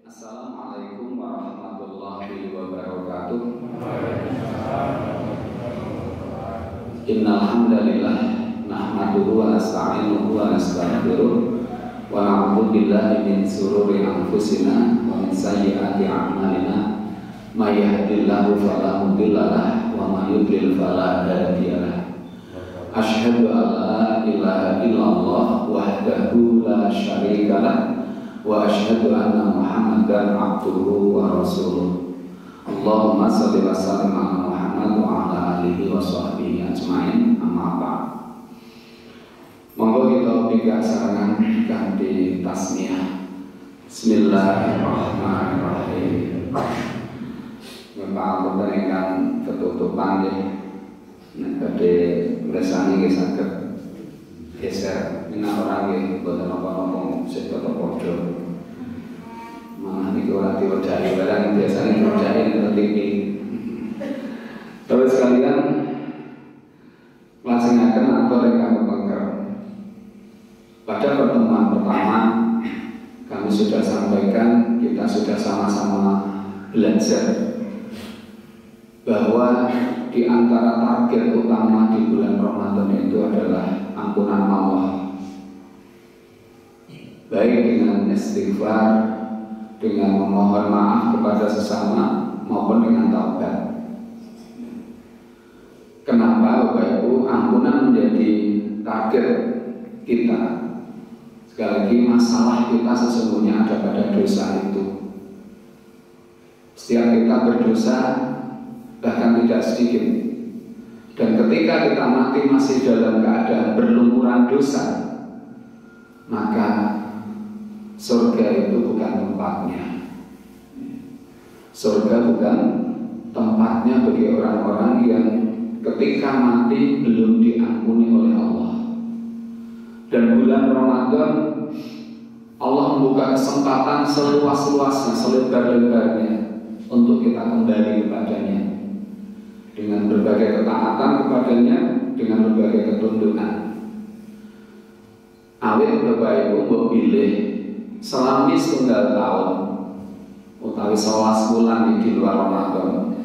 Assalamualaikum warahmatullahi wabarakatuh. Innal hamdalillah nahmaduhu wa nasta'inuhu wa nastaghfiruh wa na'udzu billahi min shururi anfusina wa min sayyiati a'malina. May yahdihillahu fala mudhillalah wa may yudlil fala hadiyalah. Asyhadu an la ilaha illallah wahdahu la syarikalah wa asyhadu anna Muhammadan abduhu wa rasuluh. Allahumma shalli wa sallim ala Muhammad wa ala alihi wa sahbihi ajmain. Amma ba'd. Monggo kita pikansaran kanthi tasmiyah. Bismillahirrahmanirrahim. Bapak wonten ingkang ketutupan nggih. Nek badhe ngersani nggih saged geser menawa ora nggih boten napa-napa sing tetep padha. Malah niku ora diwedahi barang biasane diwedahi nang TV. Terus sekalian lajengaken atur ingkang kepengker. Pada pertemuan pertama kami sudah sampaikan, kita sudah sama-sama belajar bahwa di antara target utama di bulan Ramadan itu adalah ampunan Allah, baik dengan istighfar, dengan memohon maaf kepada sesama, maupun dengan taubat. Kenapa Bapak Ibu ampunan menjadi target kita? Sekali lagi, masalah kita sesungguhnya ada pada dosa itu. Setiap kita berdosa, bahkan tidak sedikit. Dan ketika kita mati masih dalam keadaan berlumuran dosa, maka surga itu bukan tempatnya. Surga bukan tempatnya bagi orang-orang yang ketika mati belum diampuni oleh Allah. Dan bulan Ramadan Allah membuka kesempatan seluas-luasnya, selebar-lebarnya untuk kita kembali kepadanya dengan berbagai ketaatan kepadanya, dengan berbagai ketundukan. Awit Bapak Ibu mbok pilih selama setunggal tahun utawi 11 bulan di luar Ramadan,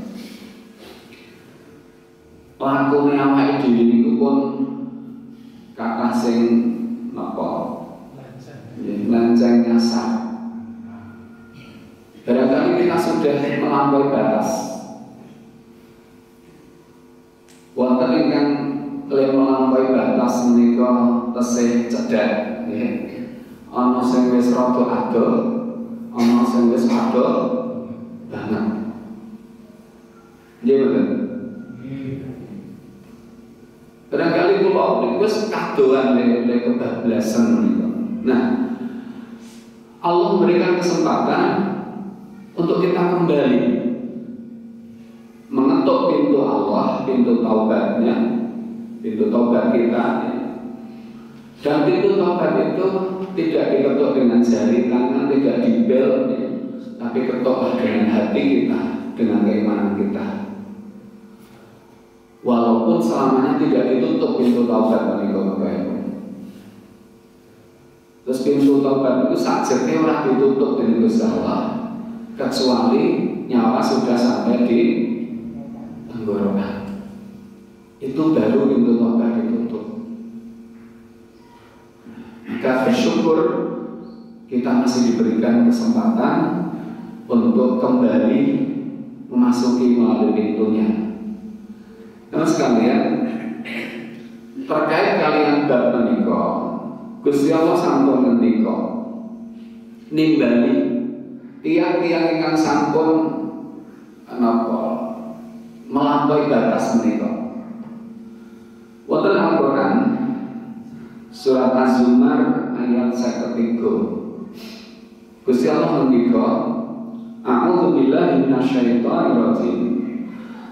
lakune awake dhewe niku pun kathah sing napa lancang nyasar. Barangkali kita sudah melampaui batas. Wonten ingkang melampaui batas menika tesih cedhak nggih. Ana sing wis rada adoh, ana sing wis adoh banget. Nggih mboten? Barangkali kula wis kadohan nek kebablasan menika. Nah, Allah memberikan kesempatan untuk kita kembali mengetuk pintu Allah, pintu taubatnya, pintu taubat kita. Dan pintu taubat itu tidak diketuk dengan jari tangan, tidak dibel, tapi ketuklah dengan hati kita, dengan keimanan kita. Walaupun selamanya tidak ditutup pintu taubat menika Bapak Ibu. Terus pintu taubat itu sakjane ora ditutup dening Gusti Allah, kecuali nyawa sudah sampai di tenggorokan. Itu baru pintu taubat ditutup. Maka bersyukur kita masih diberikan kesempatan untuk kembali memasuki melalui pintunya. Nah sekalian, terkait kalian bab menika, Gusti Allah sampun ngendika nimbali tiang-tiang ingkang sampun napa melampaui batas menika. Wonten Al-Qur'an surat Az-Zumar ayat 53. Gusti Allah ngendika, A'udzu billahi minasyaitonir rajim.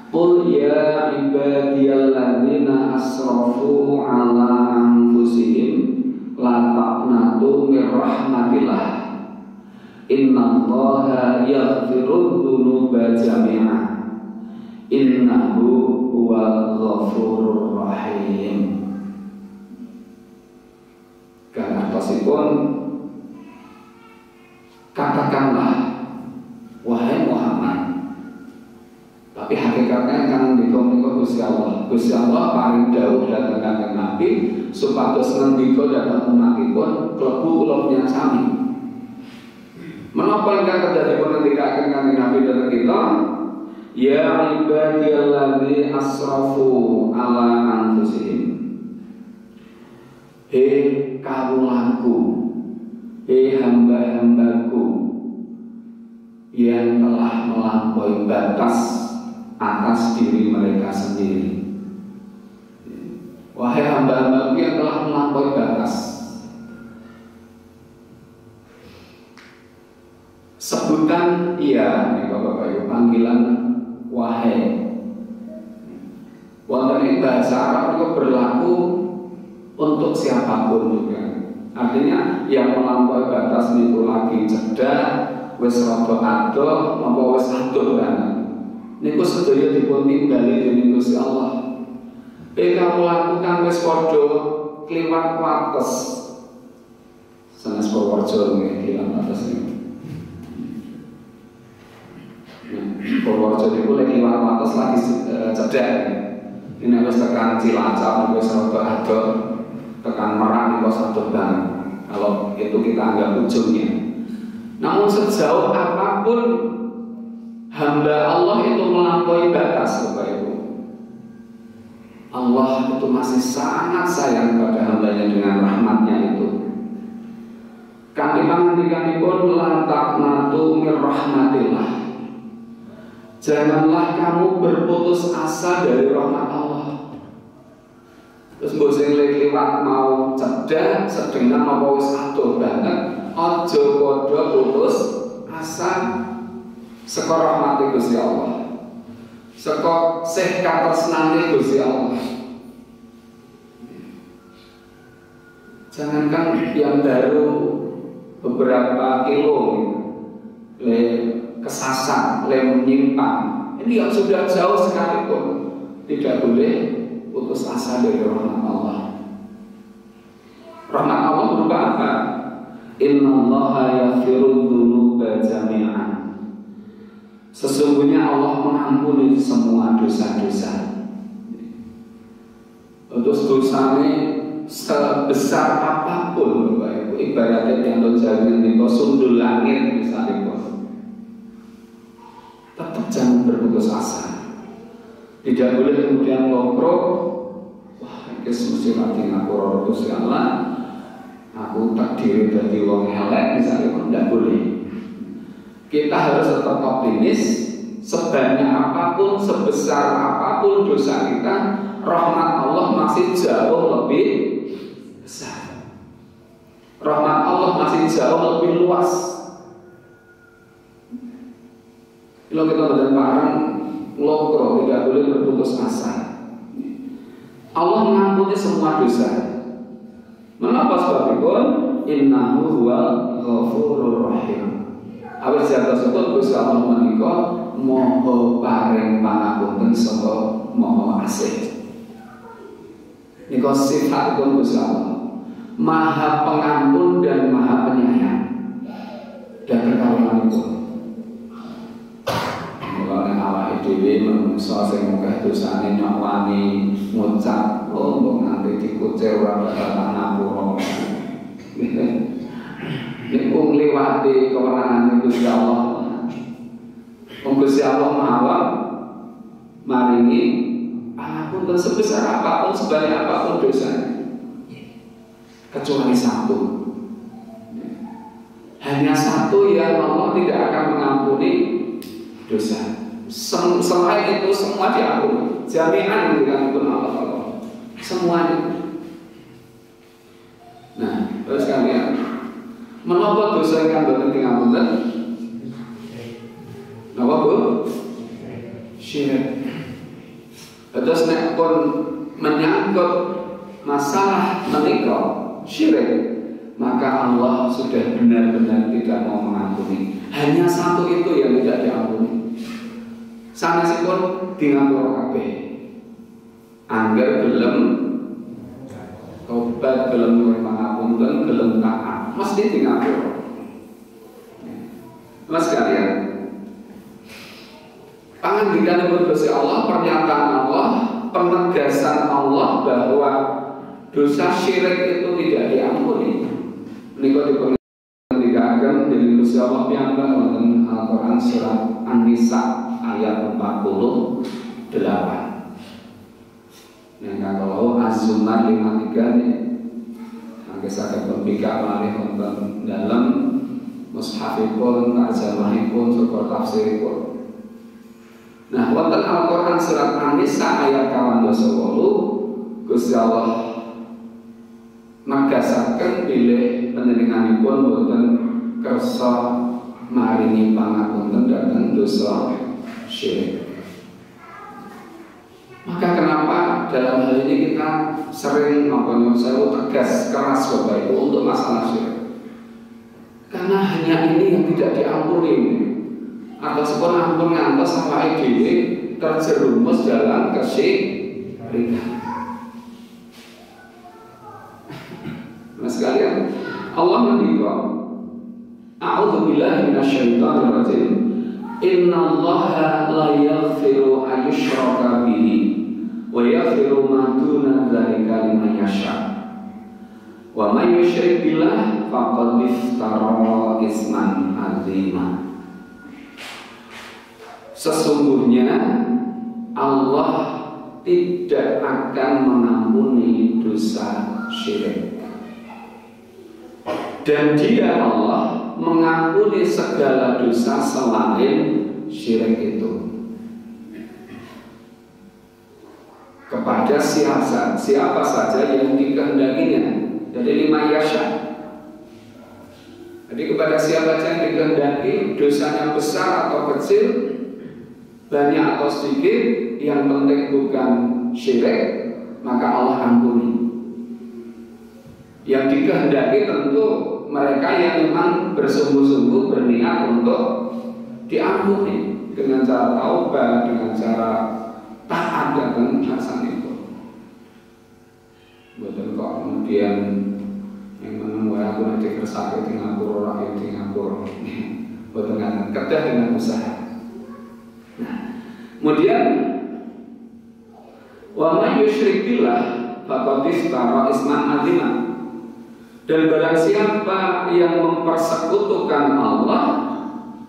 Qul ya ibadiyalladzina asrafu ala anfusihim la taqnatu mir rahmatillah. Innallaha yaghfirudz dzunuba jami'a. Innahu huwal ghafurur rahim. Karena artosipun katakanlah Tapi hakikatnya kan dikomunikasi Gusti Allah. Gusti Allah paling dawuh dhateng Kanjeng Nabi supados ngendika dhateng umatipun klebu kula sami. Menapa ingkang kedadipun ngendikaken Kanjeng Nabi dhateng kita? Ya ibadiyalladzi asrafu ala anfusihim. Hei kawulaku, hei hamba-hambaku yang telah melampaui batas atas diri mereka sendiri. Wahai hamba-hambaku yang telah melampaui batas. Sebutan iya, nih Bapak Ibu, panggilan wahai. Wonten ing bahasa Arab itu berlaku untuk siapapun juga. Artinya yang melampaui batas niku lagi cedak, wis rada adoh, napa wis adoh banget. Niku sedaya dipun timbali dening Gusti Allah. Kamu lakukan wis padha kliwat wates. Sanes Purworejo nggih kliwat wates niku. Purworejo niku lek kliwat wates lagi cedak. Ini wis tekan Cilacap wis rada adoh, tekan Merak niku adoh banget. Kalau itu kita anggap ujungnya. Namun sejauh apapun hamba Allah itu melampaui batas, Bapak Ibu, Allah itu masih sangat sayang pada hambanya dengan rahmatnya itu. Kalimat ngendikanipun la taqnatu mir rahmatillah. Janganlah kamu berputus asa dari rahmat Allah. Terus mbok sing liwat mau cedak sedengan apa wis adoh banget, aja padha putus asa saka rahmati Gusti Allah, saka sih katresnane Gusti Allah. Jangankan yang baru beberapa kilo le kesasar, le menyimpang, ini yang sudah jauh sekalipun tidak boleh putus asa dari rahmat Allah. Rahmat Allah berupa apa? Innallaha yaghfiru dzunuba jami'an. Sesungguhnya Allah mengampuni semua dosa-dosa. Terus dosanya sebesar apapun, Bapak Ibu, ibaratnya yang terjadi di sundul langit misalnya, tetap jangan berputus asa. Tidak boleh kemudian ngobrol, wah ini mesti mati ngapura Gusti Allah, aku takdir dari wong elek misalnya, tidak boleh. Kita harus tetap optimis. Sebanyak apapun, sebesar apapun dosa kita, rahmat Allah masih jauh lebih besar. Rahmat Allah masih jauh lebih luas. Kalau kita berdepan lokro, tidak boleh berputus asa. Allah mengampuni semua dosa. Mengapa sebabipun? Innahu huwal ghafurur rahim. Awis jatuh sebut Gusti Allah menika moho paring pangapunten saha moho asih. Nika sifatipun Gusti Allah, Maha Pengampun dan Maha Penyayang. Dan kekawanipun. Mulane awake dhewe menungso sing akeh dosane nyakwani ngucap, oh mbok nganti dikucir ora bakal ngapura. Nek wong liwati kewenangan Gusti Allah. Gusti Allah Maha maringi pangapunten sebesar apapun, sebanyak apapun dosanya. Kecuali satu. Hanya satu yang Allah tidak akan mengampuni dosa. Selain itu semua diampuni. Jami'an diampuni Allah. Semuanya. Nah, terus kalian menapa dosa yang boten ngapunten? Napa Bu? Syirik. Terus nek pun menyangkut masalah menika syirik, maka Allah sudah benar-benar tidak mau mengampuni. Hanya satu itu yang tidak diampuni. Sanesipun dingapura kabeh. Angger gelem tobat, gelem nyuwun pangapunten, gelem taat, mesti dingapura. Mas kalian, pangandikanipun Gusti Allah, pernyataan Allah, penegasan Allah bahwa dosa syirik itu tidak diampuni. Menika dipengendikaken dening Gusti Allah piyambak wonten Al-Qur'an surat An-Nisa ayat 48. Yang kalau Az-Zumar 53 nih, angge saged pembikak malih wonten dalem mushafipun, tarjamahipun, serta tafsiripun. Nah, wonten Al-Qur'an surat An-Nisa ayat 28 Gusti Allah negasaken bilih panjenenganipun boten kersa maringi pangapunten dhateng dosa syirik. Maka kenapa dalam hal ini kita sering saya tegas keras Bapak Ibu untuk masalah syirik? Karena hanya ini yang tidak diampuni. Ataupun ampun ngantos sampai dhewe terjerumus dalam kesyirikan. Nah sekalian, Allah mendikwa, A'udzubillahi minasyaitonirrajim. Innallaha la yaghfiru ayyushraka bihi wa yaghfiru ma duna dzalika liman yasha. Wa may yusyrik billah faqad iftara isman 'azima. Sesungguhnya Allah tidak akan mengampuni dosa syirik. Dan Dia Allah mengampuni segala dosa selain syirik itu kepada siapa saja yang dikehendakinya. Jadi lima yasha. Jadi kepada siapa saja yang dikehendaki, dosanya besar atau kecil, banyak atau sedikit, yang penting bukan syirik, maka Allah ampuni. Yang dikehendaki tentu mereka yang memang bersungguh-sungguh berniat untuk diampuni dengan cara taubat, dengan cara taat dan hasan itu. Bukan kok kemudian yang menemui aku nanti kersake di ngapura, rakyat di ngapura, bukan kedah dengan usaha. Nah, kemudian wa may yusyrik billah faqad iftara isman 'azima. Dan barang siapa yang mempersekutukan Allah,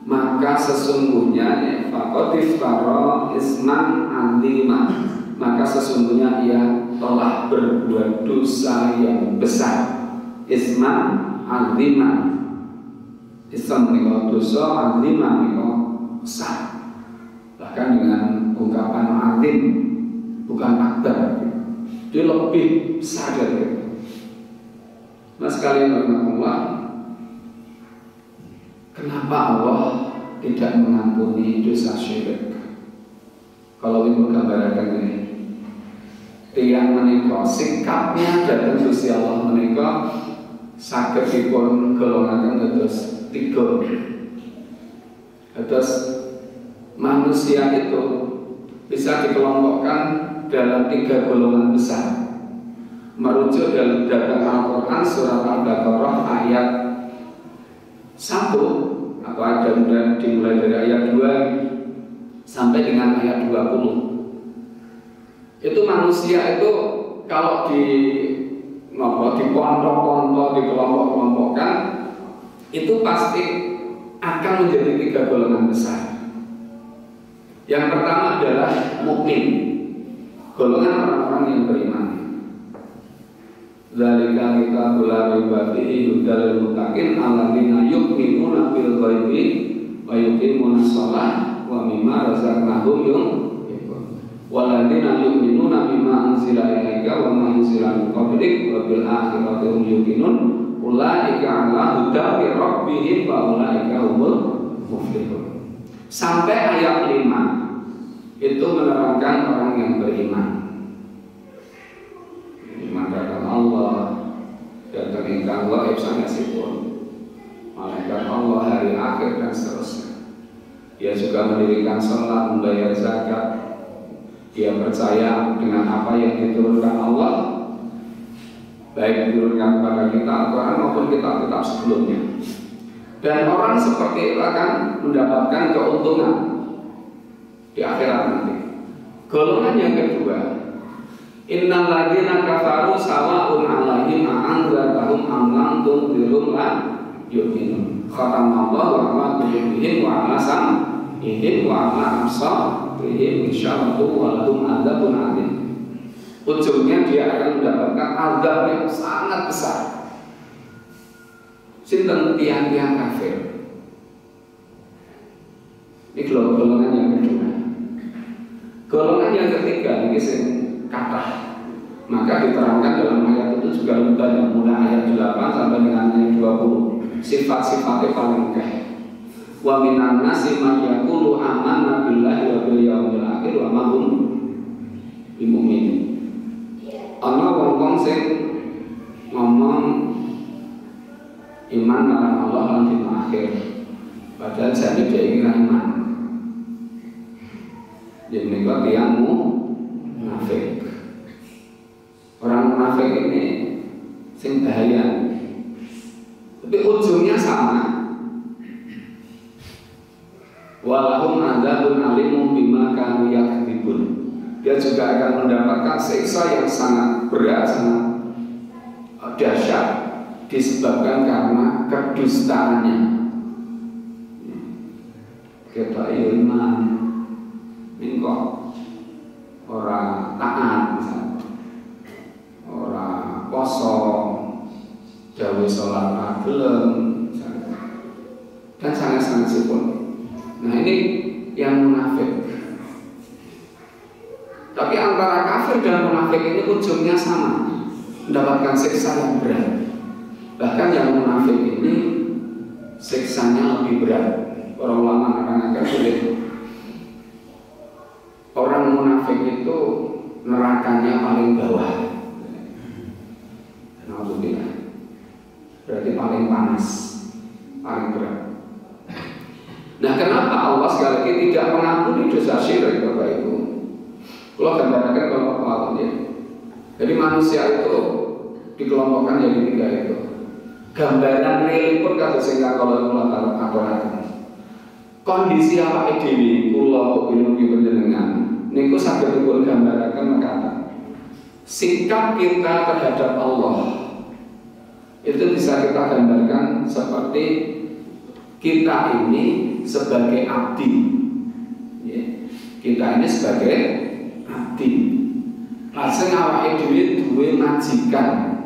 maka sesungguhnya faqad iftara isman 'azima, maka sesungguhnya ia telah berbuat dosa yang besar. Isman 'azima, ism menika dosa, 'azima menika besar. Bahkan dengan ungkapan 'azim, bukan akbar, dia lebih besar dari itu. Nah sekalian rahmatullah, kenapa Allah tidak mengampuni dosa syirik? Kalau ibu gambarkan ini, tiang menika sikapnya datang Gusti Allah menika saged dipun golongaken dados 3. Dados manusia itu bisa dikelompokkan dalam 3 golongan besar. Merujuk dalam Al-Quran surat Al-Baqarah ayat 1 atau ada dimulai dari ayat 2 sampai dengan ayat 20. Itu manusia itu kalau dipondok-pondok, dikelompok-kelompokkan, itu pasti akan menjadi 3 golongan besar. Yang pertama adalah mukmin, golongan orang-orang yang beriman. Dzalika kitabul la raiba fihi hudal muttaqin alladzina yu'minuna bil ghaibi wa yuqimuna shalah wa mimma razaqnahum yunfiqun. Walladzina yu'minuna bima unzila ilaika wa ma unzila min qablik wa bil akhirati hum yuqinun ulaika 'ala hudan min rabbihim wa ulaika humul muflihun. Sampai ayat 5 itu menerangkan orang yang beriman. Mengatakan Allah, datang ingkang gaib sanesipun, malaikat Allah, hari akhir dan seterusnya. Dia juga mendirikan sholat, membayar zakat. Dia percaya dengan apa yang diturunkan Allah, baik diturunkan kepada kita Al-Quran maupun kitab-kitab sebelumnya. Dan orang seperti itu akan mendapatkan keuntungan di akhirat nanti. Golongan yang kedua, innal ladzina kafaru sawa'un 'alaihim a'anzartahum am lam tunzirum la yu'minun. Khatamallahu 'ala qulubihim wa 'ala sam'ihim wa 'ala absarihim insyaallah wa lahum 'adzabun 'adzim. Ujungnya dia akan mendapatkan azab yang sangat besar. Sinten tiang-tiang kafir. Ini golongan yang kedua. Golongan yang ketiga ini sing kathah. Maka diterangkan dalam ayat itu juga banyak, mulai ayat 8 sampai dengan ayat 20. Sifat-sifatnya paling kaya. Wa minan nasi man yaqulu amanna billahi wa bil yaumil akhir wa ma hum bimumin. Ana wong sing ngomong iman marang Allah lan dina akhir. Padahal jane dia iki ra iman. Jadi mereka tiangmu munafik. Orang munafik ini sing bahaya. Tapi ujungnya sama. Walahum adzabun alim bima kanu yakdzibun. Dia juga akan mendapatkan siksa yang sangat berat, sangat dahsyat disebabkan karena kedustaannya. Kita iman mingkok orang taat misalnya, orang poso, dawe sholat magelem, dan sangat-sangat sipun. Nah ini yang munafik. Tapi antara kafir dan munafik ini ujungnya sama, mendapatkan siksa yang berat. Bahkan yang munafik ini siksanya lebih berat. Orang ulama akan agak sulit. Orang munafik itu nerakanya paling bawah. Alhamdulillah. Berarti paling panas, paling berat. Nah, kenapa Allah sekali lagi tidak mengampuni dosa syirik, Bapak Ibu? Kalau gambarkan kelompok awalnya. Jadi manusia itu dikelompokkan jadi 3 itu. Gambaran real pun kata sehingga kalau taruh aturakan. Kondisi apa dhewe kula bingung panjenengan niku saged dipun gambaraken mekaten. Sikap kita terhadap Allah itu bisa kita gambarkan seperti kita ini sebagai abdi. Ya. Kita ini sebagai abdi. Lajeng awake dhewe duwe majikan.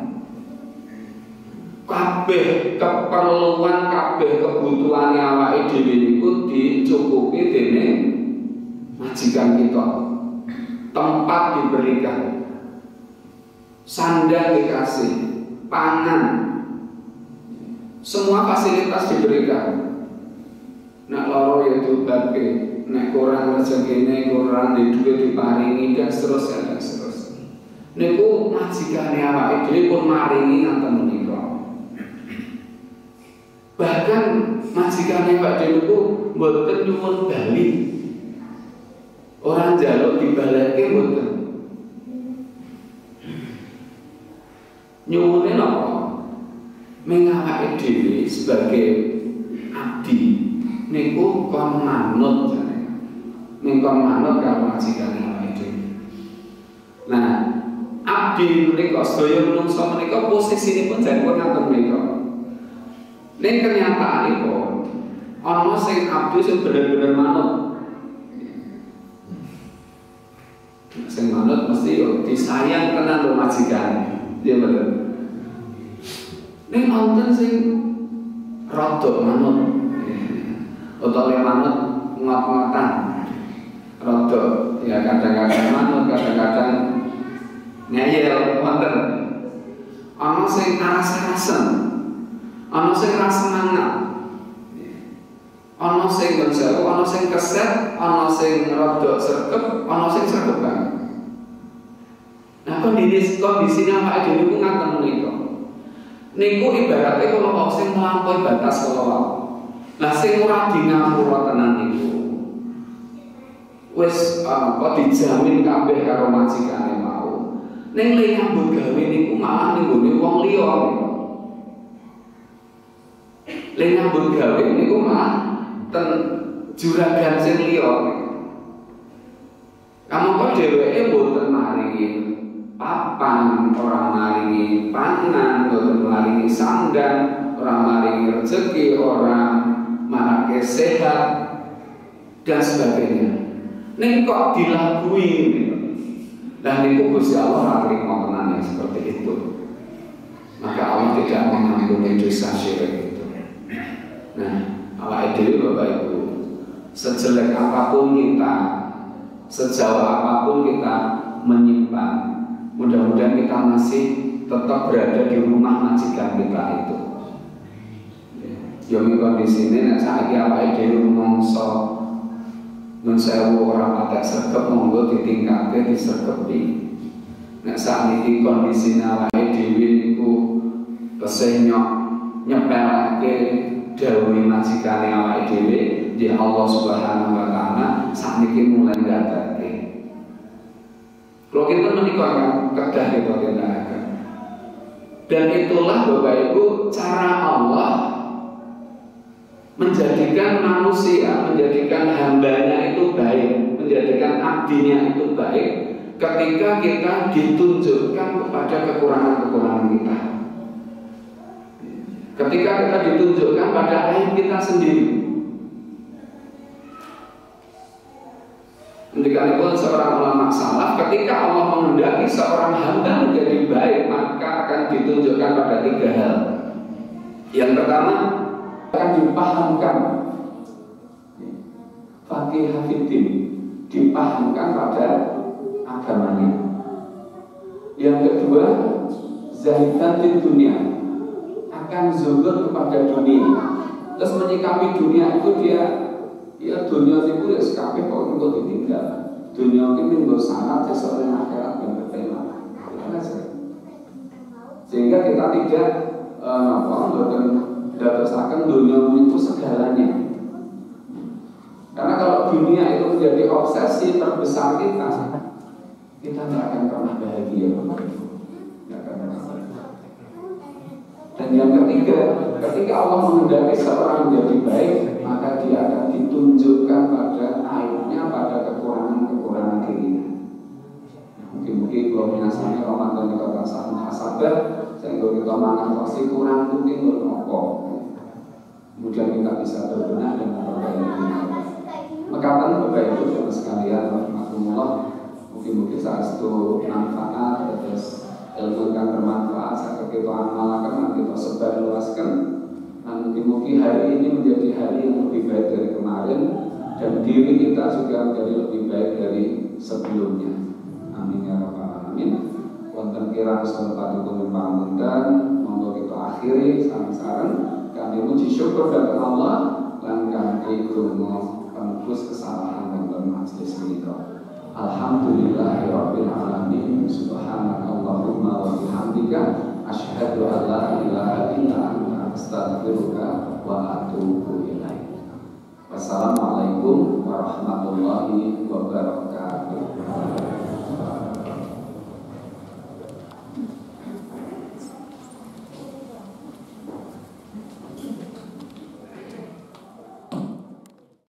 Kabeh keperluan, kabeh kebutuhan awake dhewe niku dicukupi dening majikan kita. Tempat diberikan, sandang dikasih, pangan, semua fasilitas diberikan. Nak loro ya diobatke, nek kurang rezekine, kurang di duit diparingi dan seterusnya dan seterusnya. Niku majikane awake dhewe pun maringi nanten menika. Bahkan majikannya Pak Dewi itu mboten nyuwun bali. Orang jaluk dibaleke mboten. Nyuwune napa? Mengawake dhewe sebagai abdi niku kon manut jane. Ning kon manut karo majikane awake dhewe. Nah, abdi menika sedaya menungso menika posisinipun jan pun ngaten menika. Ning kenyataanipun ana sing abdi sing bener-bener manut. Sing manut mesti yo disayang tenan karo majikane. Iya bener. Ning wonten sing rada manut. Utawa manut ngot-ngotan. Rada ya kadang-kadang manut, kadang-kadang ngeyel wonten. Ana sing aras-arasen. Ana sing ra semangat. Ana sing benjaro, ana sing keset, ana sing rada sregep, ana sing sregepan. Nah, kondisinya awake dhewe niku ngaten menika. Niku ibaratnya kalau sing melampaui batas kalau. Nah, sing ora di ngapura tenan niku. Wis dijamin kabeh karo majikane mau. Ning le nyambut gawe niku malah ning gone wong liya. Le nyambut gawe niku malah ten juragan sing liya. Kamu kok dheweke mboten maringi papan, orang maringi pangan, mboten maringi sandang, orang maringi rezeki, orang marake sehat dan sebagainya. Ning kok dilagui gitu. Dan niku Gusti Allah nrimo tenan seperti itu. Maka Allah tidak mengampuni dosa syirik itu. Nah, awake dhewe Bapak Ibu, sejelek apapun kita, sejauh apapun kita menyimpan, mudah-mudahan kita masih tetap berada di rumah majikan kita itu. Yang kondisi ini, nek saiki awake dhewe mongso nun sewu orang patek sregep monggo ditingkatke disregepi. Nek sakniki kondisine awake dhewe niku kesenyok nyepelake dawuhe majikane awake dhewe di Allah Subhanahu wa taala sakniki mulai ngatake. Kalau kita menikah kedah kita tindakaken. Dan itulah Bapak Ibu cara Allah menjadikan manusia, menjadikan hambanya itu baik, menjadikan abdinya itu baik ketika kita ditunjukkan kepada kekurangan-kekurangan kita. Ketika kita ditunjukkan pada aib kita sendiri. Demikian pun seorang ulama salaf, ketika Allah menghendaki seorang hamba menjadi baik, maka akan ditunjukkan pada 3 hal. Yang pertama, akan dipahamkan faqih fiddin, dipahamkan pada agamanya. Yang kedua, zahidan di dunia, akan zuhud kepada dunia. Terus menyikapi dunia itu dia dunia itu ya sekali kok untuk ditinggal. Dunia ini minggu sangat sesuai akhirat yang berbeda. Sehingga kita tidak dadosaken dunia itu segalanya. Karena kalau dunia itu menjadi obsesi terbesar kita tidak akan pernah bahagia. Dan yang ketiga, ketika Allah menghendaki seorang menjadi baik, maka dia akan ditunjukkan pada aibnya, pada kekurangan-kekurangan dirinya. Mungkin kalau biasanya Ramadan kita rasa muhasabah, sehingga kita makan pasti kurang mungkin bernopo. Kemudian kita bisa berbenah dan memperbaiki. Mekatan Bapak Ibu dan sekalian, rahmatullah, mungkin saat itu manfaat terus ilmu yang bermanfaat saat kita amalkan, kita sebarluaskan, dan mungkin hari ini menjadi hari yang lebih baik dari kemarin dan diri kita juga menjadi lebih baik dari sebelumnya. Amin ya rabbal alamin. Wonten kirang salawatipun pangapunten, monggo kita akhiri sareng-sareng kanthi muji syukur dhateng Allah lan kanthi krungu penebus kesalahan wonten majelis menika. Alhamdulillahirabbil alamin. Subhanakallahumma wa bihamdika asyhadu an la ilaha illa anta astaghfiruka wa atubu ilaik. Wassalamualaikum warahmatullahi wabarakatuh.